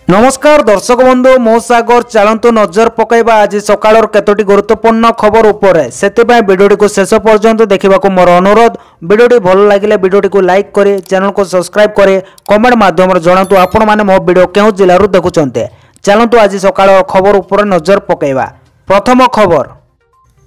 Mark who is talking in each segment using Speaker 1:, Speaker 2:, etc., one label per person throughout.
Speaker 1: नमस्कार दर्शक बंधु मो सागर चलतु नजर पकईबा आज सकाळ केतोटी गुरुत्वपूर्ण खबर उपरे सेतिबाई वीडियोटी को शेष पर्यंत देखा मोर अनुरोध। वीडियोटी भल लगे वीडियोटी को लाइक करे, चैनल को सब्सक्राइब करे, कमेंट माध्यम जनातु आपण माने मो वीडियो केउ जिल्लारू देखुचंते। चलतु आज सकाळ खबर उपरे नजर पकईबा। प्रथम खबर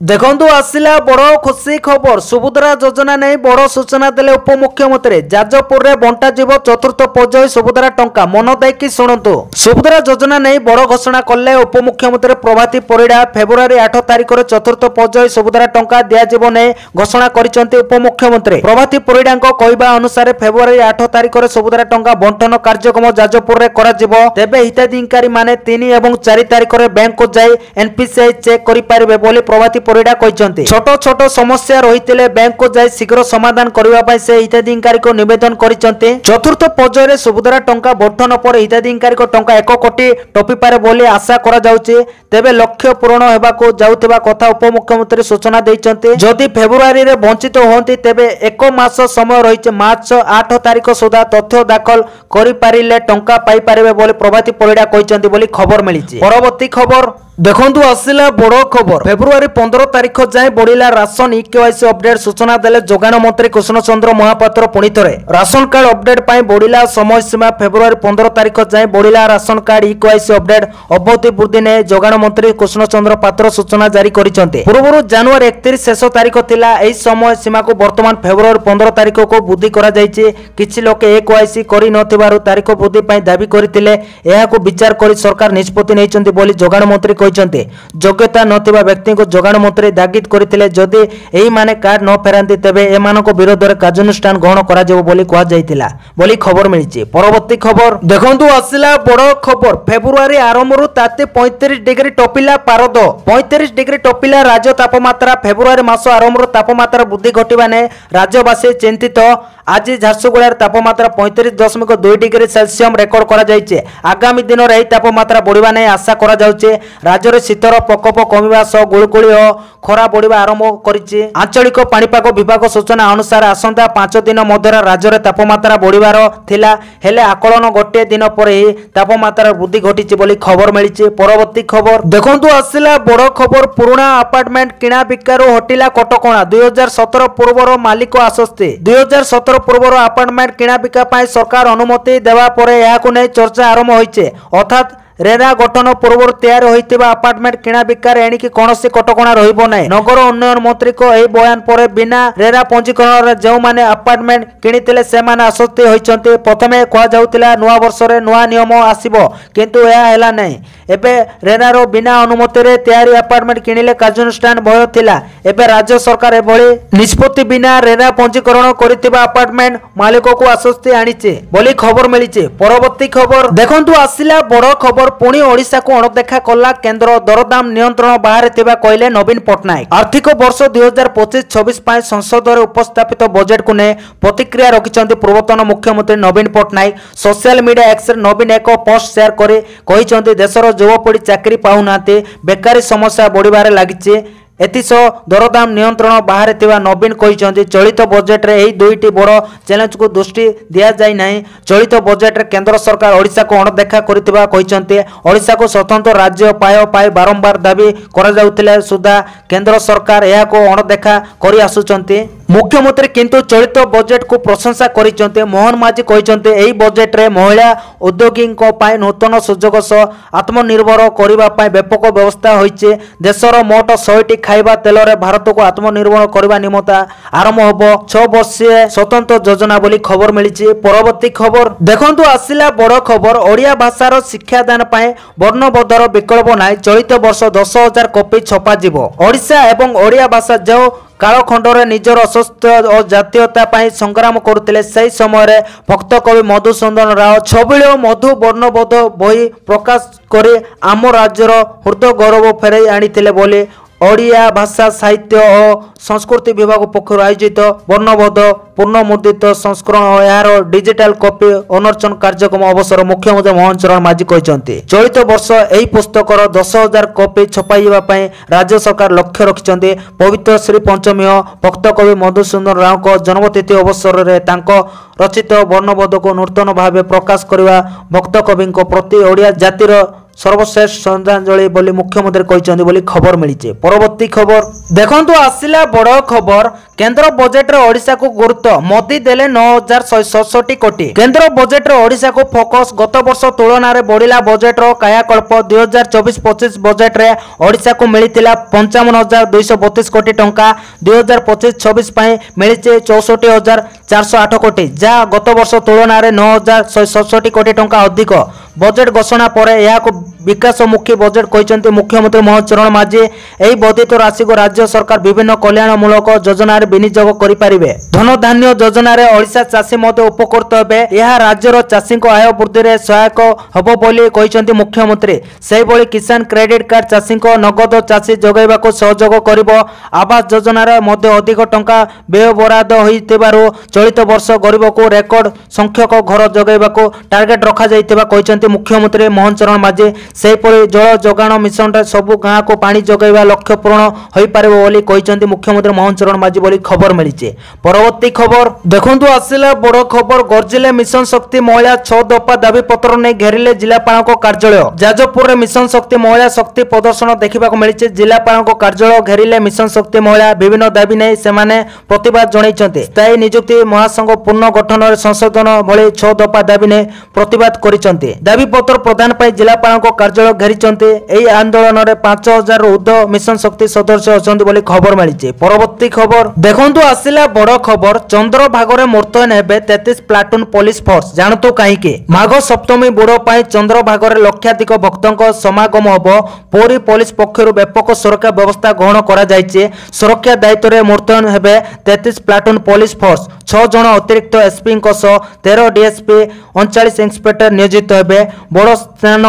Speaker 1: देखंतु आसिला बड़ खुशी खबर। सुभद्रा योजना नहीं बड़ सूचना देले उपमुख्यमंत्री। जाजपुर रे बंटा जीव चतुर्थ पर्याय सुभद्रा टंका मन देकी शुणुतु। सुभद्रा योजना नहीं बड़ घोषणा कले उपमुख्यमंत्री प्रभाती परिड़ा। फेब्रुआरी 8 तारिख रे चतुर्थ पर्याय सुभद्रा टंका दिया जीव ने घोषणा करिसंती उपमुख्यमंत्री प्रभाती परिड़ा कहवा अनुसार फेब्रुआरी 8 तारिख रे सुभद्रा टंका बंटन कार्यक्रम जाजपुर रे करा जीवो। तेबे हिताधिकारी माने 3 और 4 तारिख रे बैंक को जाई एनपीसीआई चेक करि पारिबे बोली प्रभाती परिड़ा कहते। छोट छोट समस्या रही बैंक को जाए शीघ्र समाधान करने से हिताधिकारी को निवेदन करते। चतुर्थ पर्याय सुभद्रा टंका बंटन पर हिताधिकारी टंका 1 कोटी टपी पारे बोली आशा करा जाउछि। तेबे लक्ष्य पूरण हेबाको जाउथिबा कथा उपमुख्यमंत्री सूचना देइछन्ते। जदि फेब्रुआरी रे वंचित होंती तेबे 1 मास समय रही मार्च 8 तारिख सुधा तथ्य दाखल करि पारिले टंका पाई पारिबे बोली प्रभाती परिड़ा कहते बोली खबर मिलिछि। परवर्ती खबर देखंतु आसिला बड़ खबर। फेब्रुआरी 15 तारिख जाए बढ़िला राशन ईकेवाईसी अपडेट सूचना देले जोगाण मंत्री कृष्ण चंद्र महापात्र। पुणी थरे राशन कार्ड अपडेट पाई बढ़िला समय सीमा फेब्रुआरी 15 तारिख जाए बढ़िला राशन कार्ड ईकेवाईसी अपडेट अवधि वृद्धि ने जोगाण मंत्री कृष्ण चंद्र पात्र सूचना जारी करिसंते। पूर्व जानुआरी 31 शेष तारिख थिला एही समय सीमा को वर्तमान फेब्रुआरी 15 तारिख को वृद्धि करा जायछि। किछि लोक ईकेवाईसी करि नथिबारु तारिख वृद्धि पाई दाबी करथिले। एहाको विचार करि सरकार निष्पत्ति नेइछन्ति बोली जोगाण मंत्री योग्यता नथिबा व्यक्ति को जोगाण मंत्री दागिद करथिले। जदि एही माने कार्ड न फेरांती तेबे एमानको विरोध रे कार्यानुष्ठान ग्रहण करा जेबो बोली कहा जायतिला बोली खबर मिलिछि। परवर्ती खबर देखंतु आसिला बड़ खबर। फेब्रुआरी आरंभरु ताते 35 डिग्री टपिला पारद। 35 डिग्री टपिला राज्य तापमात्रा। फेब्रुआरी मास आरंभरु तापमात्रा वृद्धि घटिबा ने राज्यवासी चिंतित। आज झारसुगुड़ार तापमात्रा 35.2 डिग्री सेल्सियस रेकर्ड करा जायछि। आगामी दिन रे तापमात्रा बढ़िबा नै आशा करा जाउछि। राज्य रे शीतर प्रकोप कमिबा सह गुळगुळी और खरा बढ़िबा आरंभ करिछि। आंचलिक पाणीपाग विभाग सूचना अनुसार आसंता 5 दिन मध्य राज्य रे तापमात्रा बढ़िबार थिला। हेले आकलन गोटे दिन पर ही तापमात्रा वृद्धि घटिछि बोली खबर मिलिछि। परवर्ती खबर देखंतु आसिला बड़ खबर। पुराना अपार्टमेंट किणा बिकारू हटिला कटकणा। 2017 पूर्वर मालिक आश्वस्ति। 2017 पूर्वर अपार्टमेंट किणा बिका पाई सरकार अनुमति देवा परे याकु नै चर्चा आरंभ होइछे। अर्थात रेरा गठन पूर्व तैयार होइतिबा अपार्टमेंट किणा बिकार एणिकी कौनसी कटकणा रहिबो नै। नगर उन्नयन मंत्री को एही बयान पर बिना रेरा पंजीकरण रे जेउ माने अपार्टमेंट किनितिले से माने आश्वस्ति होइचंती। प्रथमे कहा जाउतिला नुवा वर्ष रे नुवा नियम आसीबो किंतु एहा हैला नै। एबे रेरा रो बिना अनुमति रे तैयारी अपार्टमेंट किनिले कार्यानुष्ठान भय थिला। एबे राज्य सरकार एभली निष्पत्ति बिना रेरा पंजीकरण करितिबा अपार्टमेंट मालिक को आश्वस्ति आनिचे बोली खबर मिलिचे। परवर्ती खबर देखंतु आसिला बड़ खबर। पुणी ओडिशा को अणदेखा कला केंद्र। दरदाम नियंत्रण बाहर थिबा कहले नवीन पटनायक। आर्थिक वर्ष 2025-26 पाई संसद रे उपस्थापित बजेट को ने प्रतिक्रिया रखिछन्ति पूर्वतन मुख्यमंत्री Naveen Patnaik. Social media X रे नवीन एक पोस्ट शेयर करे कहिछन्ति देशर युवपीढ़ी चाकरी पाउनाते, बेकारी समस्या बढ़िबारे लागिছে। एतिसह दरदाम नियंत्रण बाहर थिबा नवीन कहिसंति चलित बजेट रे एही दुईटी बड़ चैलेंज को दृष्टि दिया जाय नाही। चलित बजेट रे केंद्र सरकार ओडिशा को अणदेखा करितिबा कहिसंति। ओडिशा को स्वतंत्र राज्य पाय बारंबार दाबी करा जाउतिले सुधा केंद्र सरकार एहा को अणदेखा करि आसुचंति। मुख्यमंत्री किंतु चलित बजेट को प्रशंसा करिसंति। मोहन माझी कहिसंति एही बजेट रे महिला उद्योगी को पाए नूतन सुजोग सह आत्मनिर्भर करिबा पाए व्यापक व्यवस्था होइছে। देशर मोट 100टी खाइबा तेल रे भारत को आत्मनिर्भर करबा निमता आरंभ होबो 6 वर्षीय स्वतंत्र योजना बोली खबर मिलिछि। परवर्ती खबर देखंतु आसिला बड़ खबर। ओडिया भाषार शिक्षादान पाए वर्णबोधर विकल्प नाही। चलित वर्ष 10,000 कॉपी छपा जिवो। ओडिशा एवं ओडिया भाषा जो कालखंडरे निजर अस्तित्व और जातीयता पाई संग्राम करुतिले सही समय रे भक्त कवि मधुसूदन राव छबिल मधु वर्णबोध बही प्रकाश करे आम राज्यर हृदय गौरव फेरई आनिथिले बोली ओडिया भाषा साहित्य और संस्कृति विभाग पक्षर आयोजित वर्णबोध पूर्ण मुद्रित संस्करण और यार डिजिटल कॉपी अनर्चन कार्यक्रम अवसर मुख्यमंत्री मोहन चरण माझी कहते चलित वर्ष यही पुस्तकर 10,000 कॉपी छपाइबा राज्य सरकार लक्ष्य रखिंट पवित्र श्री पंचमी भक्त कवि मधुसूदन राव जन्मतिथि अवसर में रचित वर्णबोध को नूतन भाव प्रकाश करने भक्त कवि प्रति ओडिया जातिर सर्वश्रेष्ठ श्रद्धांजलि बोली मुख्यमंत्री कहते बोली खबर मिली। परवर्ती खबर देखंतु आसिला बड़ खबर केंद्र बजेट रे ओडिशा को गुरुत्व मोदी देले 9,167 कोटी। केंद्र बजेट रे ओडिशा को फोकस गत वर्ष तुलना रे बढ़िला बजेट रो कायाकल्प 2024-25 बजेट रे ओडिशा को मिलितिला 55,232 कोटी टंका। 2025-26 पई मिलिचे 64,408 कोटी जहाँ गत वर्ष तुलना रे 9,167 कोटी टंका अधिक। बजेट घोषणा पर यह विकासमुखी बजेट कहते मुख्यमंत्री मोहन चरण माझी। यही वर्धित राशि को राज्य सरकार विभिन्न कल्याणमूलक योजना विनियोग करें। धन धान्य योजना ओडिशा चाषी उपकृत हेबे। यह राज्यर चाषी आय वृद्धि में सहायक होब बोली कहते मुख्यमंत्री। से भली किसान क्रेडिट कार्ड चाषी नगद चाषी जगैबा सहयोग करिबो। आवास योजना अधिक टंका व्यय बराद होइतिबारु चलित वर्ष गरीब को रेकर्ड संख्यक घर जगैबा टार्गेट रखा जाइतिबा कहते मुख्यमंत्री मोहन चरण माझी। सेहीपरि जल जोगाण मिशन रे सबु गाँ को पानी जगैबा लक्ष्य पूर्ण होई पारिबो बोली कहते मुख्यमंत्री मोहन चरण माझी बोली खबर मिली। परवर्ती खबर देखंतु आसिला बड़ खबर गर्जिले मिशन शक्ति महिला 6 दफा दाबी पत्र ने घेरिले जिलापाल कार्यालय। जाजपुर मिशन शक्ति महिला शक्ति प्रदर्शन देखा मिली। जिलापाल कार्यालय घेरिले मिशन शक्ति महिला विभिन्न दाबी नहीं सेमाने प्रतिवाद जनइछन्ते। स्थायी नियुक्ति महासंघ पूर्ण गठन और संशोधन भली 6 दफा दाबी नहीं प्रतिवाद करिसन्ते। दाबी पत्र प्रदान पर जिलापाल कार्यालय घेरिचन्ते। एही आंदोलन में 5,000 ऊर्ध्व मिशन शक्ति सदस्य अछन्ति बोली खबर मिली। परवर्ती खबर देखंतु आसिला बड़ खबर चंद्रभागरे मुतयन हेबे 33 प्लाटून पुलिस फोर्स। जानतु कहीं माघ सप्तमी बुड़ पर चंद्रभागरे लक्षाधिक भक्तों समागम होबो। पुरी पुलिस पक्षरु व्यापक सुरक्षा व्यवस्था ग्रहण करा जायछि। सुरक्षा दायित्व में मुतयन हेबे 33 प्लाटून पुलिस फोर्स। 6 जन अतिरिक्त एसपी 13 डीएसपी 39 इंस्पेक्टर नियोजित हेबे। बड़ स्नान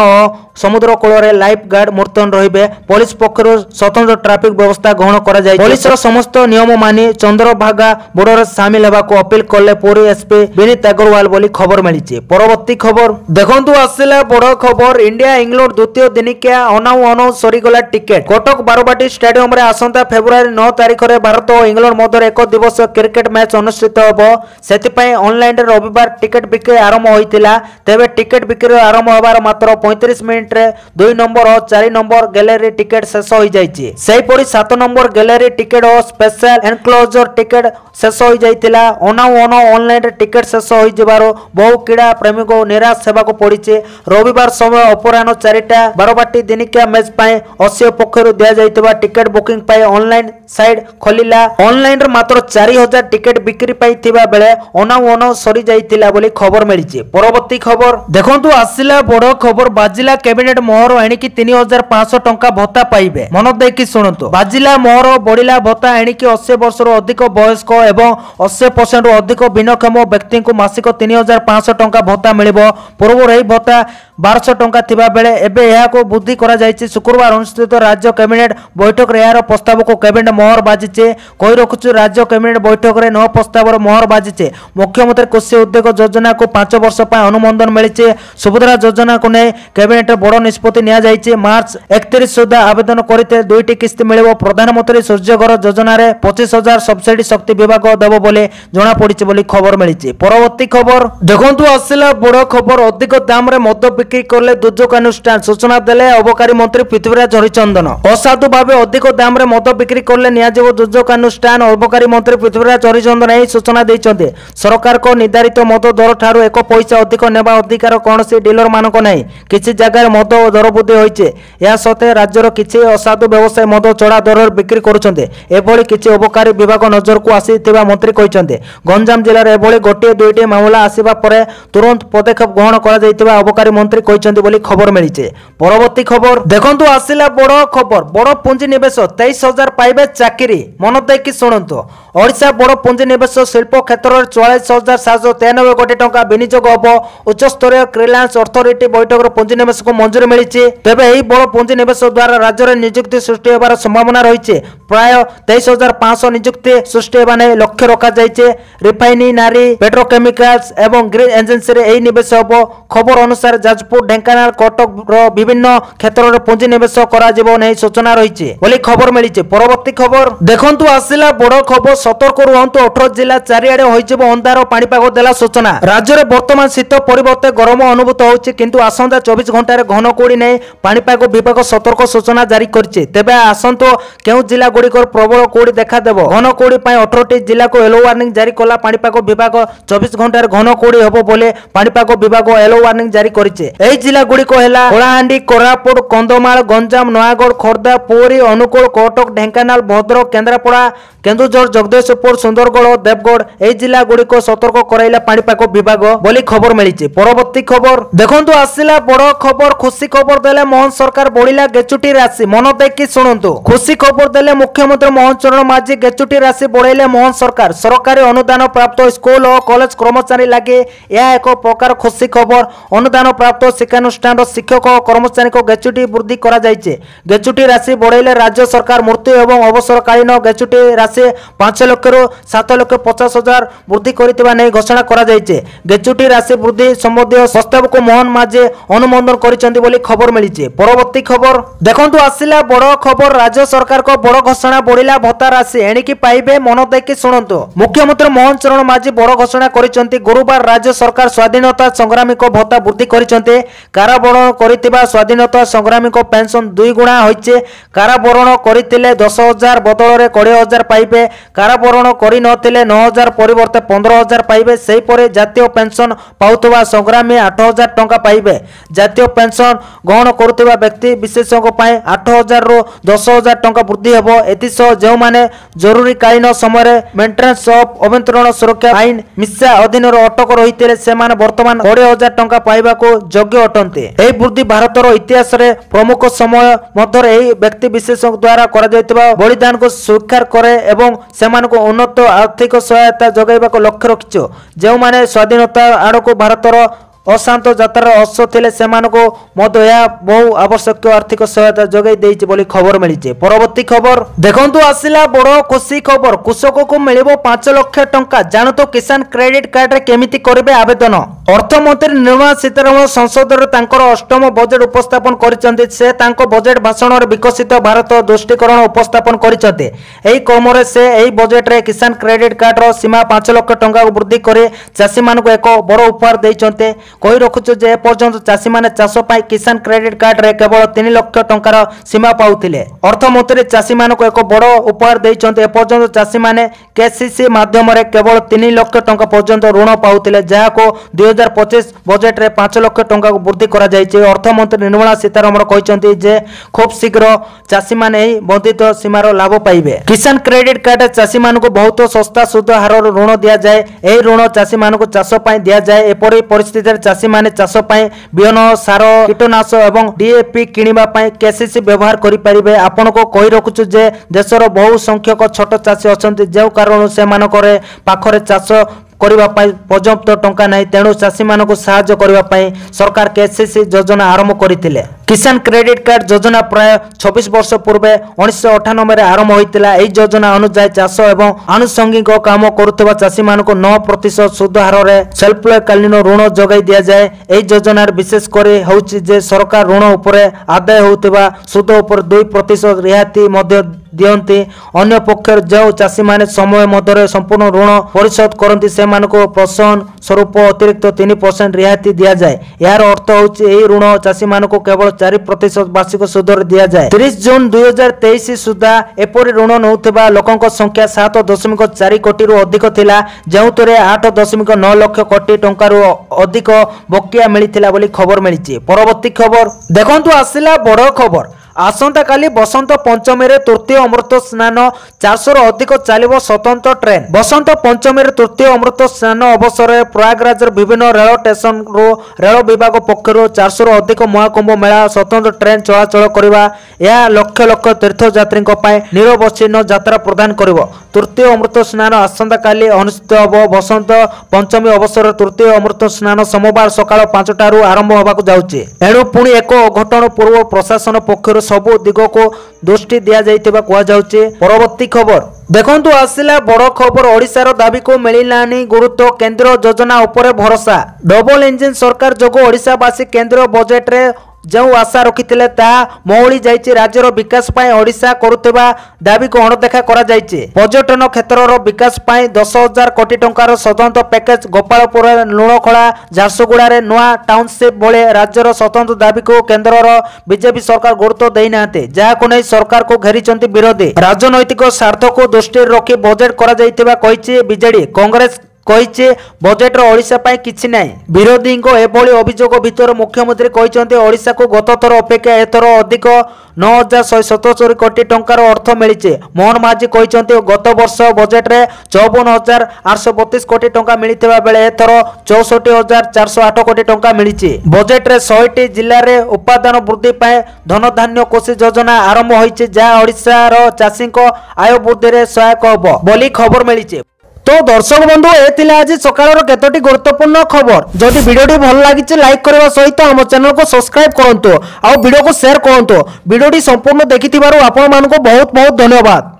Speaker 1: समुद्र कूल लाइफ गार्ड मुतयन रहिबे। पुलिस पक्षरु स्वतंत्र ट्रैफिक व्यवस्था ग्रहण करा जाय। पुलिस समस्त नियम मानि चंद्रभागा बुड़े सामिल होगा अपील कले पुरी एसपी विनीत अग्रवाल बोली खबर मिली। परवर्ती खबर देखंतु आसिला बड़ खबर इंडिया इंग्लैंड द्वितीय दिनिकिया अनाउ अनाउ सरीगला टिकेट। कटक बारबाटी स्टेडियम रे आसंता फेब्रुआरी 9 तारिख रे भारत और इंग्लैंड मध्य एक दिवसीय क्रिकेट मैच अनुष्ठित होबो। सेतिपई ऑनलाइन रे रविवार टिकेट बिक्री आरंभ होइतिला। तेबे टिकेट बिक्री आरंभ होबार मात्र 35 मिनिट रे 2 नंबर और 4 नंबर गैलरी टिकेट शेष हो जाइछि। सेहीपरि 7 नंबर गैलरी टिकेट और स्पेशल एनक्लोजर टिकेट शेष हो जाइतिला। अनाउ अनाउ ऑनलाइन टिकेट शेष हो जिबारो बहु क्रीड़ा प्रेमी को निराश हेबाको पड़िछि। रविवार समय अपराह्न 4टा बारबाटी दिनिकिया मैच पई असियो पक्षरु दिया जाइतबा टिकेट बुकिंग पई ऑनलाइन साइट खोलिला। ऑनलाइन रे मात्र 4,000 टिकेट बिक्री पई थिबा बेले अनाउ अनाउ सरी जाइतिला बोली खबर मिलिछि। परवर्ती खबर देखंतु आसिला बड़ खबर बाजिला कैबिनेट मोहर एणिकी 3,500 टंका भत्ता पाइबे। मन देखि शुणुतु बाजिला मोहर बढ़िला भत्ता एणिकी 80 वर्ष अधिक वयस्क एवं 80% अधिक भिन्नक्षम व्यक्ति को मासिक 3,500 टंका भत्ता मिलिबो। पूर्व एही भत्ता 1,200 टंका थिबा बेले एबे एहाको वृद्धि करा जायछि। शुक्रवार अनुष्ठित राज्य कैबिनेट बैठक रे यार प्रस्ताव को कैबिनेट मोहर बाजिचे। कहि रखुछु राज्य कैबिनेट बैठक रे 9 प्रस्ताव मोहर बाजिचे। मुख्यमंत्री कृषि उद्योग योजना को 5 वर्ष पर अनुमोदन मिलिছে। सुभद्रा योजना को नै कैबिनेट बड़ निष्पत्ति निया जायछि। मार्च 31 सुधा आवेदन करते 2टी किस्त मिलिबो। प्रधानमंत्री सूर्यघर योजना रे 25,000 सब्सिडी शक्ति विभाग देबो बोले जणा पड़िছে बोली खबर मिलिছে। परवर्ती खबर देखंतु आसिला बड़ खबर अधिक दाम रे मद बिक्री करले दुर्योग अनुष्ठान सूचना देले अबकारी मंत्री पृथ्वीराज हरिचंदन। असाधु भाव अधिक दाम रे मद बिक्री करले नियाजिबो दुर्योग अनुष्ठान अबकारी मंत्री पृथ्वीराज हरिचंदन एही सूचना दैछन्ते। सरकार को निर्धारित मद दर ठारू 1 पैसा अधिक नेबा अधिकार कोनोसी डीलर मानक नै। किछि जगह मद दर वृद्धि होइছে। या सते राज्यर किछि असाधु व्यवसाय मद चढ़ा दर बिक्री करुछन्ते। एभली किछि अबकारी विभाग नजर को आसीथिबा मंत्री कहिसन्ते। गंजाम जिल्ला रे एभली गोटे 2टी मामला आसीबा परे तुरंत पदक्षेप ग्रहण करा जाइतिबा अबकारी मंत्री कहिसन्ते बोली खबर मिलिছে। परवर्ती खबर देखंतु आसिला बड़ खबर बड़ पुंजी निवेश 23,000 पाइबे चाकरी। मन देखि शुणंतु ओडिशा बड़ पुंजी निवेश शिल्प शिल्प क्षेत्र में 44,793 कोटी टंका विनियोग हम। उच्चस्तरीय क्लियरेंस अथॉरिटी बैठक पुंजीनिवेश को मंजूरी मिली। तेबे यही बड़ पुंजीनिवेश द्वारा राज्य में नियुक्ति सृष्टि होबार संभावना रही। प्राय 23,500 नियुक्ति सृष्टि होगा नहीं लक्ष्य रखा जाइए। रिफाइनरी पेट्रोकेमिकल्स एवं ग्रीन एजेंसी रे निवेश हम। खबर अनुसार जाजपुर ढेंकानाल कटक विभिन्न क्षेत्र में पुंजीनिवेश नहीं सूचना रही बोली खबर मिली। परवर्ती खबर देखंतु आसिला बड़ खबर सतर्क रुहंतु 18 जिला चारिआडे होइजिबो अंधार पाणीपाग देला सूचना। राज्य में वर्तमान शीत परिवर्ते गरम अनुभूत होउछि किंतु आसंता 24 घंटा घन कुड़ी नहीं पाणीपाग विभाग सतर्क सूचना जारी करछि। तेबे आसंतो केउ जिला गुड़िकर प्रबल कुड़ी देखादेव। घन कुड़ी 18टी जिला को येलो वार्निंग जारी कला पाणीपाग विभाग। 24 घंटा घन कुड़ी हबो बोले पाणीपाग विभाग येलो वार्निंग जारी करिछि। एही जिला गुड़िक हैला कलाहांडी कोरापुट कंधमाल गंजाम नयागढ़ खोर्धा पुरी अनुगुल कटक ढेंकानाल भद्रक केन्द्रापड़ा केन्दुझर जगदीशपुर सुंदरगढ़ देवगढ़ एही जिला गुड़िक सतर्क कराइला पाणीपाग विभाग बोली खबर मिली। परवर्ती खबर देखंतु आसिला बड़ खबर खुशी खबर देले मोहन सरकार बढ़िला गेचुटी राशि मन देखि शुणुतु। खुशी खबर देले मुख्यमंत्री मोहन चरण माझी गेचुटी राशि बढ़ाइले मोहन सरकार। सरकारी अनुदान प्राप्त स्कूल और कॉलेज कर्मचारी लगे यह एक प्रकार खुशी खबर। अनुदान प्राप्त शिक्षानुष्ठान शिक्षक और कर्मचारी को गेचुटी वृद्धि करा जाइछे। गेचुटी राशि बढ़ाइले राज्य सरकार मृत्यु एवं अवसरकालीन गेचुटी राशि 5 लाख रु 7,50,000 वृद्धि करितबा नै घोषणा करा जाइछे। गेचुटी राशि वृद्धि संबंधी प्रस्ताव को मोहन माझी अनुमोदन करिसेंती बोली खबर मिली। परवर्ती खबर देखंतु आसिला बड़ खबर राज्य सरकार को बड़ घोषणा बढ़िला भत्ता राशि एणिकी पाइबे मन देखि शुणुतु। मुख्यमंत्री मोहन चरण माझी बड़ घोषणा करिसेंती। गुरुवार राज्य सरकार स्वाधीनता संग्रामी को भत्ता वृद्धि करिसेंती। काराबरण करितिबा स्वाधीनता संग्रामी को पेंशन 2 गुणा होइछे। काराबरण करितिले 10,000 बदल 20,000 पाइबे। काराबरण करि नथिले 9,000 परिवर्ते 15,000 पाइबे। सेही परे जातीय पेंशन पाउतबा संग्रामी 8,000 टंका पाइबे। जातीय पेंशन ग्रहण करुवा व्यक्ति विशेषज्ञ 8,000 रु 10,000 टंका वृद्धि हेबो। एतिसह जो माने जरूरी कालीन समय मेंटेनेंस ऑफ अभ्यंतरण सुरक्षा आईन मिसा अधीन अटक रही से वर्तमान 20,000 टंका पाइबा को योग्य अटंती। एही वृद्धि भारतर इतिहास रे प्रमुख समय मध्य एही व्यक्ति विशेषज्ञ द्वारा करा जायतिबा बलिदान को स्वीकार करे एवं सेमानको उन्नत आर्थिक सहायता जोगाइबा को लक्ष्य रखिछो। जो माने स्वाधीनता आड़को भारतर अशांत यात्रार अंश थे से बहु आवश्यक आर्थिक सहायता जोगाई देइछि बोली खबर मिली। परवर्ती खबर देखंतु आसिला बड़ खुशी खबर कृषक को मिलिबो 5 लाख टंका। जानतो किसान क्रेडिट कार्ड रे केमिति करिवे आवेदन। अर्थमंत्री निर्मला सीतारमण संसद रे तांकर अष्टम बजेट उपस्थापन करिसंते। से तांको बजेट भाषण रे विकसित भारत दृष्टिकोण उपस्थापन करिसंते। एही क्रम रे से एही बजेट रे किसान क्रेडिट कार्ड रो सीमा 5 लाख टंका को वृद्धि करे चाषी मानको एक बड़ उपहार देइसंते। कही रखुଛୁ ଯେ ଏପର୍ଯ୍ୟନ୍ତ ଚାଷୀମାନେ ଚାଷ ପାଇଁ କିଷାନ କ୍ରେଡିଟ୍ କାର୍ଡରେ କେବଳ 3 ଲକ୍ଷ ଟଙ୍କାର ସୀମା ପାଉଥିଲେ। ଅର୍ଥମନ୍ତ୍ରୀ ଚାଷୀମାନଙ୍କୁ ଏକ ବଡ଼ ଉପହାର ଦେଇଛନ୍ତି। ଏପର୍ଯ୍ୟନ୍ତ ଚାଷୀମାନେ କେସିସି ମାଧ୍ୟମରେ କେବଳ 3 ଲକ୍ଷ ଟଙ୍କା ପର୍ଯ୍ୟନ୍ତ ଋଣ ପାଉଥିଲେ, ଯାହାକୁ 2025 ବଜେଟରେ 5 ଲକ୍ଷ ଟଙ୍କାକୁ ବୃଦ୍ଧି କରାଯାଇଛି। ଅର୍ଥମନ୍ତ୍ରୀ ନିର୍ମଳା ସୀତାରମଣ କହିଛନ୍ତି ଯେ ଖୁବ୍ ଶୀଘ୍ର ଚାଷୀମାନେ ଏହି ବର୍ଦ୍ଧିତ ସୀମାର ଲାଭ ପାଇବେ। କିଷାନ କ୍ରେଡିଟ୍ କାର୍ଡରେ ଚାଷୀମାନଙ୍କୁ ବହୁତ ଶସ୍ତା ସୁଧ ହାରର ଋଣ ଦିଆଯାଏ। ଏହି ଋଣ ଚାଷୀମାନଙ୍କୁ ଚାଷ ପାଇଁ ଦିଆଯାଏ। ଏପରି ପରିସ୍ଥିତିରେ ଚାଷୀ माने चाष बिहन सार कीटनाशक एवं डीएपी किनिबा केसीसी व्यवहार करि परिबे। आपण को कहि रखुछु जे देशर बहु संख्यक छोट चाषी अछंती जे कारण से मानकरे पाखरे चाष करबा पर्याप्त टंका नहीं। तेणु चाषी मानक साहाय्य करबा सरकार केसीसी योजना आरंभ करथिले। किसान क्रेडिट कार्ड योजना प्राय 26 वर्ष पूर्व 1998 रे आरंभ होइतिला। एही योजना अनुसार चाष एवं आनुषंगिक काम करुवा चाषी मानक 9% सुध हार रे स्वल्पकालीन ऋण जोगाई दिया जाए। एही योजना विशेष करे होउछि जे सरकार ऋण उपरे आदाय होउतिबा सुध उपर 2% रियायती मध्य दियंती। अन्य पक्षर जो चाषी माने समय मध्य संपूर्ण ऋण परिशोध करती से प्रोत्साहन स्वरूप अतिरिक्त 3% रियायती दिया जाए। यार अर्थ होउछि एही ऋण चाषी मानक केवल 4% वार्षिक सुधर दिया जाए। 30 जून 2023 सुधा एपरि ऋण नौथिबा लोकंक संख्या 7.4 कोटी रु अधिक थिला, जेउतरे 8.9 लाख कोटी टंका रु अधिक बकिया मिलिथिला बोली खबर मिलिछि। परवर्ती खबर देखंतु आसिला बड़ खबर आसंता काली बसंत पंचमी रे तृतीय अमृत स्नान 400 रु अधिक चलिबो स्वतंत्र ट्रेन। बसंत पंचमी रे तृतीय अमृत स्नान अवसर में प्रयागराज विभिन्न रेल स्टेशन रो रेल विभाग पक्षर 400 रु अधिक महाकुंभ मेला स्वतंत्र ट्रेन चलाचल करबा यह लक्ष लक्ष तीर्थयात्री निरवच्छिन्न यात्रा प्रदान करिवो। तृतीय अमृत स्नान आसंता काली अनुष्ठित होबो। बसंत पंचमी अवसर तृतीय अमृत स्नान सोमवार सकाळ 5टारू आरंभ होबाकू जाउची। एणु पुणी एक अघटन पूर्व प्रशासन पक्षर सबु दिग को दृष्टि दिया जाइतिबा कुआ जाउची। परवर्ती खबर देखंतु आसिला बड़ खबर ओडिशार दाबी को मिलिलानी गुरुत्व केंद्र योजना उपरे भरोसा। डबल इंजिन सरकार जोगो ओडिशावासी केंद्र बजेट रे जो आशा रखिथिले ता मौली जाइछि। राज्यर विकास पाई ओडिशा करुथिबा दाबी को अणदेखा करा जाइछि। पर्यटन क्षेत्रर विकास पाई 10,000 कोटी टंकार स्वतंत्र पैकेज गोपालपुर लुणखोला झारसुगुड़ा रे नुआ टाउनशिप भले राज्यर स्वतंत्र दाबी को केंद्रर बीजेपी सरकार गुरुत्व देइनाते, जाहाको नै सरकार को घेरिचंती विरोधी। राजनैतिक स्वार्थ को दृष्टि रखी बजेट करा जाइतिबा कहिछि बीजेडी। कांग्रेस कहिছে बजेट रो ओडिशा पाई किछि नै। विरोधी को एभली अभियोग भितर मुख्यमंत्री कहिसंते ओडिशा को गत थर अपेक्षा एथर अधिक 9,177 कोटी टंकार अर्थ मिलिছে। मोहन माझी कहिसंते गत वर्ष बजेट रे 54,832 कोटी टंका मिलिथिबा बेले एथर 64,408 कोटी टंका मिलिছে। बजेट रे 100टी जिल्ला रे उत्पादन वृद्धि पाई धन धान्य कोषी योजना आरंभ होइছে, जा ओडिशा रो चाषी को आय वृद्धि रे सहायक होबो बोली खबर मिलिছে। तो दर्शक बंधु ए आज सकाळ केतोटी गुरुत्वपूर्ण खबर। जदि वीडियोटी भल लागिছে लाइक करबा सहित हम चैनल को सब्सक्राइब करंतु आ वीडियो को शेयर करंतु। वीडियोटी संपूर्ण देखिथिबारु आपण मानको बहुत बहुत धन्यवाद।